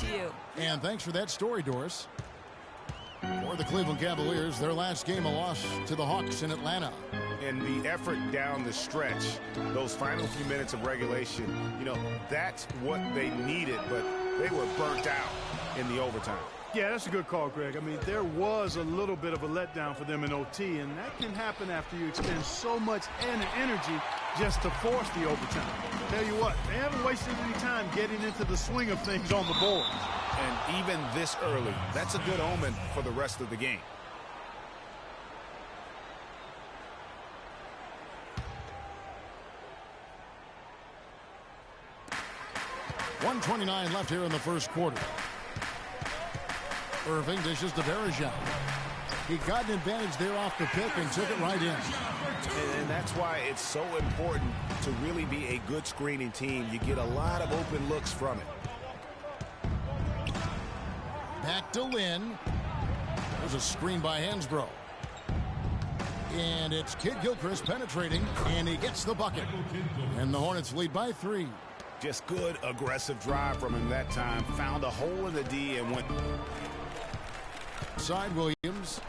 to you. And thanks for that story, Doris. For the Cleveland Cavaliers, their last game a loss to the Hawks in Atlanta. And the effort down the stretch, those final few minutes of regulation, you know, that's what they needed, but they were burnt out in the overtime. Yeah, that's a good call, Greg. I mean, there was a little bit of a letdown for them in OT, and that can happen after you expend so much energy just to force the overtime. Tell you what, they haven't wasted any time getting into the swing of things on the board. And even this early, that's a good omen for the rest of the game. .129 left here in the first quarter. Irving dishes to Bergeron. He got an advantage there off the pick and took it right in. And that's why it's so important to really be a good screening team. You get a lot of open looks from it. Back to Lynn. There's a screen by Hansbrough. And it's Kid Gilchrist penetrating, and he gets the bucket. And the Hornets lead by 3. Just good, aggressive drive from him that time. Found a hole in the D and went. Side Williams.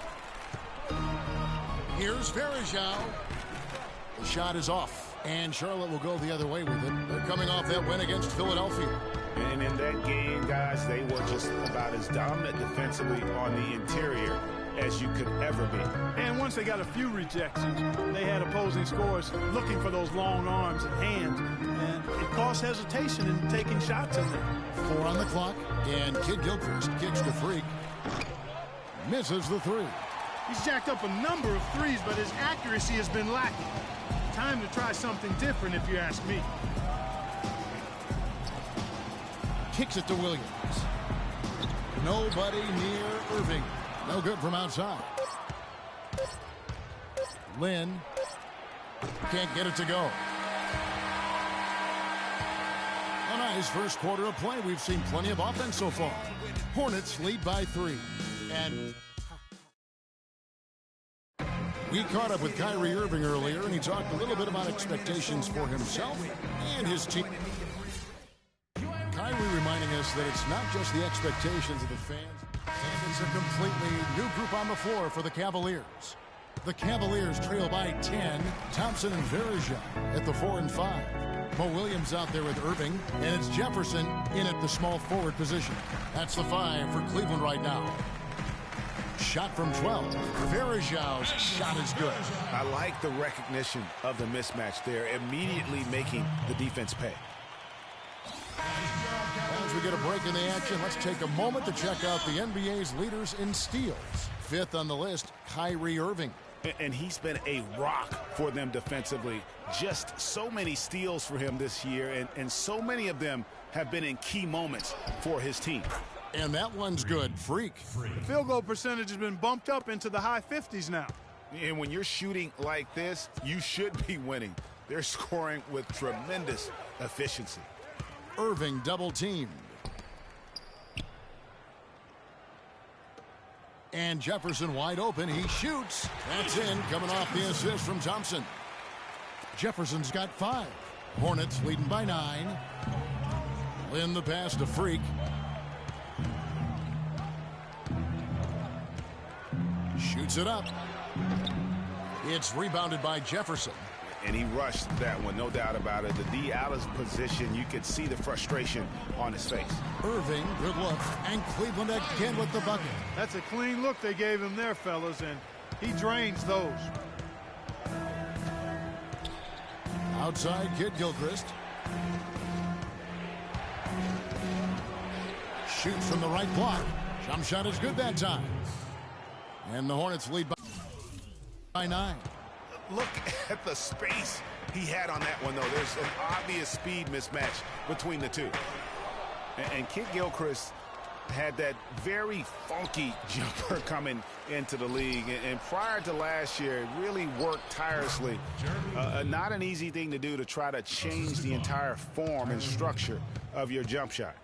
Here's Bergeron. The shot is off, and Charlotte will go the other way with it. They're coming off that win against Philadelphia. And in that game, guys, they were just about as dominant defensively on the interior as you could ever be. And once they got a few rejections, they had opposing scorers looking for those long arms and hands, and it caused hesitation in taking shots in there. 4 on the clock, and Kid Gilchrist kicks to Freak. Misses the 3. He's jacked up a number of threes, but his accuracy has been lacking. Time to try something different, if you ask me. Kicks it to Williams. Nobody near Irving. No good from outside. Lynn can't get it to go. A nice first quarter of play. We've seen plenty of offense so far. Hornets lead by 3. And we caught up with Kyrie Irving earlier, and he talked a little bit about expectations for himself and his team. Kyrie reminding us that it's not just the expectations of the fans, and it's a completely new group on the floor for the Cavaliers. The Cavaliers trail by 10. Thompson and Bergeron at the 4 and 5. Mo Williams out there with Irving, and it's Jefferson in at the small forward position. That's the 5 for Cleveland right now. Shot from 12. Bergeron's shot is good. I like the recognition of the mismatch there, immediately making the defense pay. As we get a break in the action, let's take a moment to check out the NBA's leaders in steals. 5th on the list, Kyrie Irving. And he's been a rock for them defensively. Just so many steals for him this year, and so many of them have been in key moments for his team. And that one's good. Freak. The field goal percentage has been bumped up into the high 50s now. And when you're shooting like this, you should be winning. They're scoring with tremendous efficiency. Irving double teamed. And Jefferson wide open. He shoots. That's in, coming off the assist from Thompson. Jefferson's got 5. Hornets leading by 9. Lynn the pass to Freak. Shoots it up. It's rebounded by Jefferson. And he rushed that one, no doubt about it. The D out of position, you could see the frustration on his face. Irving, good look, and Cleveland again with the bucket. That's a clean look they gave him there, fellas, and he drains those. Outside, Kid Gilchrist. Shoots from the right block. Jump shot is good that time. And the Hornets lead by 9. Look at the space he had on that one, though. There's an obvious speed mismatch between the two. And Kid Gilchrist had that very funky jumper coming into the league. And prior to last year, really worked tirelessly. Not an easy thing to do to try to change the entire form and structure of your jump shot.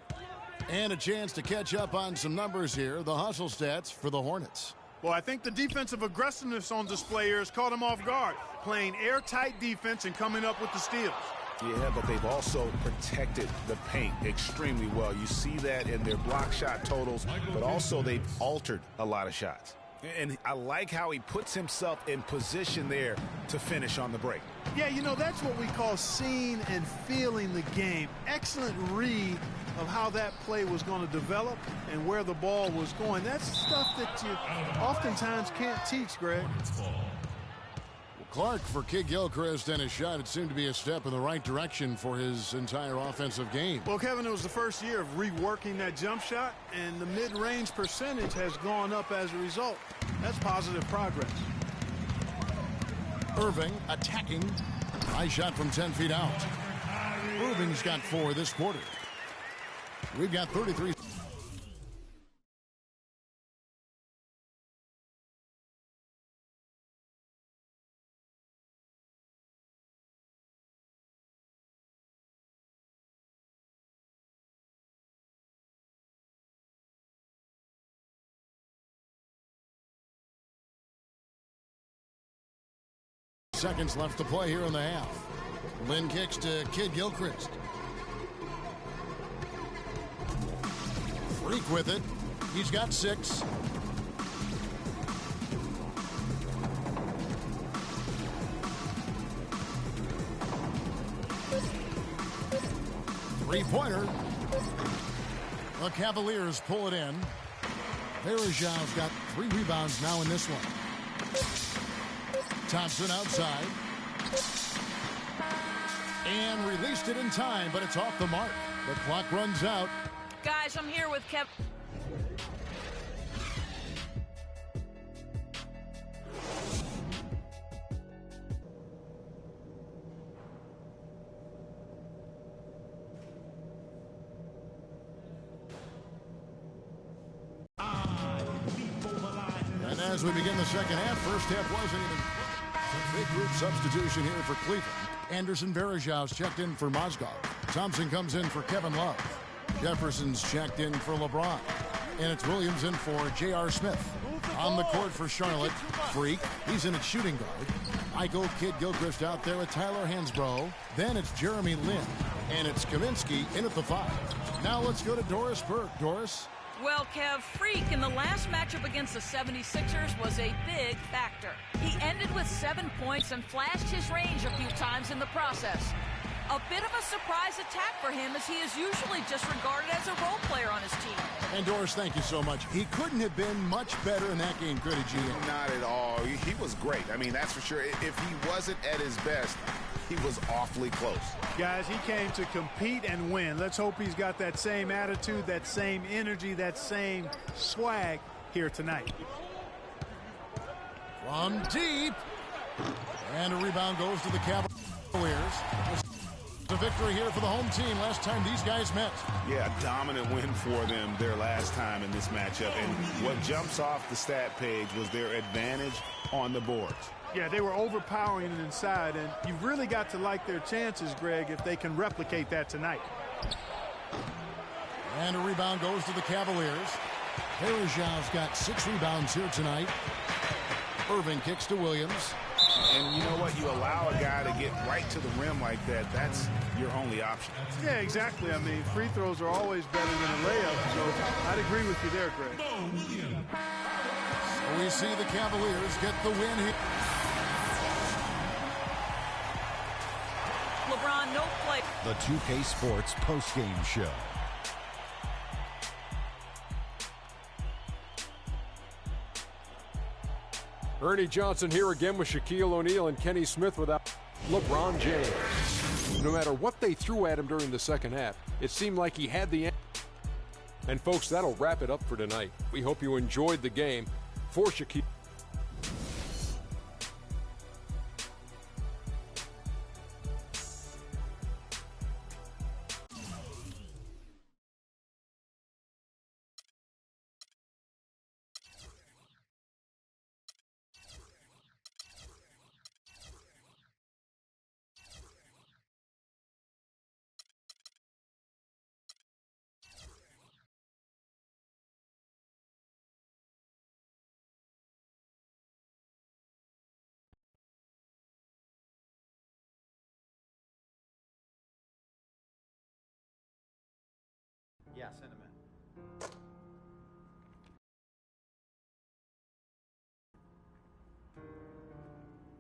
And a chance to catch up on some numbers here. The hustle stats for the Hornets. Well, I think the defensive aggressiveness on display here has caught him off guard, playing airtight defense and coming up with the steals. Yeah, but they've also protected the paint extremely well. You see that in their block shot totals, but also they've altered a lot of shots. And I like how he puts himself in position there to finish on the break. Yeah, you know, that's what we call seeing and feeling the game. Excellent read of how that play was going to develop and where the ball was going. That's stuff that you oftentimes can't teach, Greg. Clark for Kid Gilchrist, and his shot, it seemed to be a step in the right direction for his entire offensive game. Well, Kevin, it was the first year of reworking that jump shot, and the mid-range percentage has gone up as a result. That's positive progress. Irving attacking. High shot from 10 feet out. Irving's got 4 this quarter. We've got 33. Seconds left to play here in the half. Lynn kicks to Kid Gilchrist. Freak with it. He's got 6. Three-pointer. The Cavaliers pull it in. Verajov's got 3 rebounds now in this one. Thompson outside. And released it in time, but it's off the mark. The clock runs out. Guys, I'm here with Kevin. And as we begin the second half, first half wasn't even big group substitution here for Cleveland. Anderson Varejau's checked in for Mozgov. Thompson comes in for Kevin Love. Jefferson's checked in for LeBron. And it's Williams in for J.R. Smith. On the court for Charlotte, Freak. He's in at shooting guard. Michael Kid Gilchrist out there with Tyler Hansbrough. Then it's Jeremy Lin. And it's Kaminsky in at the 5. Now let's go to Doris Burke. Doris? Well, Kev, Freak in the last matchup against the 76ers was a big factor. He ended with 7 points and flashed his range a few times in the process. A bit of a surprise attack for him, as he is usually just regarded as a role player on his team. And Doris, thank you so much. He couldn't have been much better in that game, could he, Gino? Not at all. He was great. I mean, that's for sure. If he wasn't at his best, he was awfully close. Guys, he came to compete and win. Let's hope he's got that same attitude, that same energy, that same swag here tonight. From deep. And a rebound goes to the Cavaliers. The victory here for the home team. Last time these guys met. Yeah, a dominant win for them their last time in this matchup. And what jumps off the stat page was their advantage on the boards. Yeah, they were overpowering it inside, and you've really got to like their chances, Greg, if they can replicate that tonight. And a rebound goes to the Cavaliers. Varejau's got 6 rebounds here tonight. Irving kicks to Williams. And you know what? You allow a guy to get right to the rim like that, that's your only option. Yeah, exactly. I mean, free throws are always better than a layup, so I'd agree with you there, Greg. So we see the Cavaliers get the win here. LeBron, no play. The 2K Sports postgame show. Ernie Johnson here again with Shaquille O'Neal and Kenny Smith without LeBron James. No matter what they threw at him during the second half, it seemed like he had the end. And folks, that'll wrap it up for tonight. We hope you enjoyed the game. For Shaquille.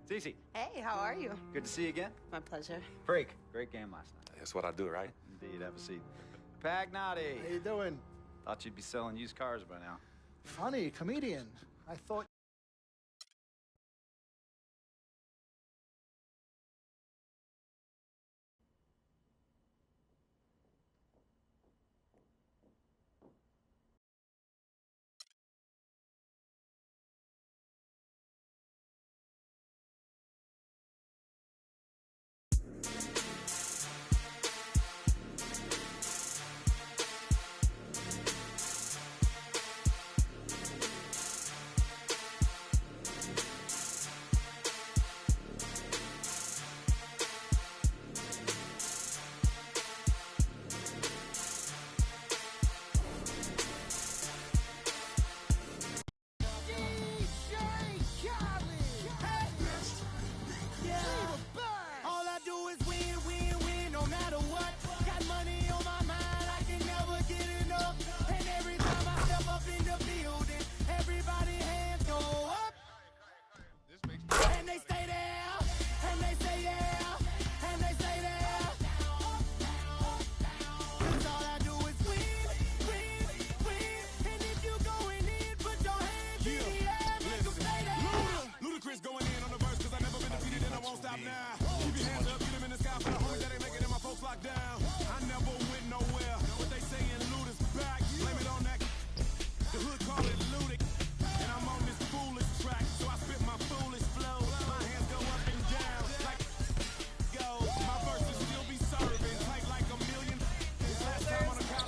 Cece. Hey, how are you? Good to see you again. My pleasure. Freak. Great game last night. That's what I do, right? Indeed. Have a seat. Pagnotti. How you doing? Thought you'd be selling used cars by now. Funny, comedian. I thought...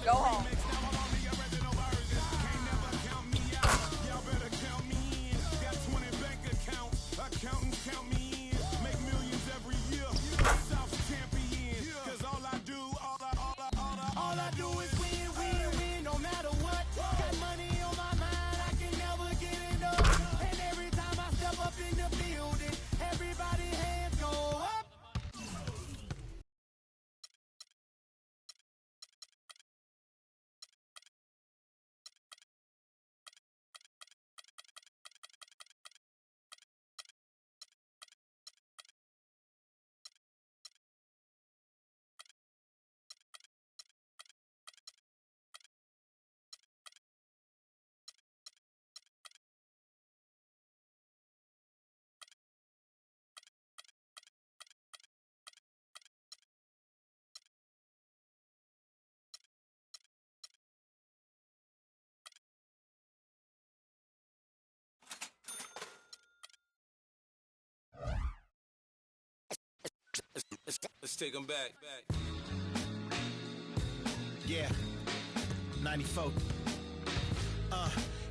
Go home. Let's take them back. Yeah, 94.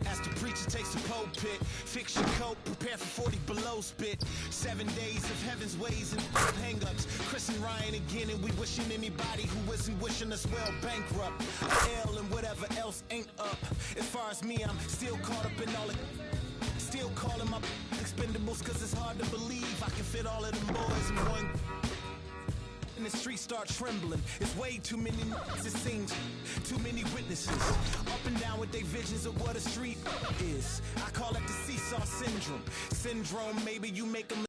As the preacher takes the pulpit, fix your coat, prepare for 40 below spit. 7 days of heaven's ways and hang-ups. Chris and Ryan again, and we wishing anybody who isn't wishing us well bankrupt. L and whatever else ain't up. As far as me, I'm still caught up in all it. Still calling my expendables, cause it's hard to believe I can fit all of them boys in one. And the streets start trembling. It's way too many it seems. Too many witnesses. Up and down with their visions of what a street is. I call it the seesaw syndrome. Maybe you make them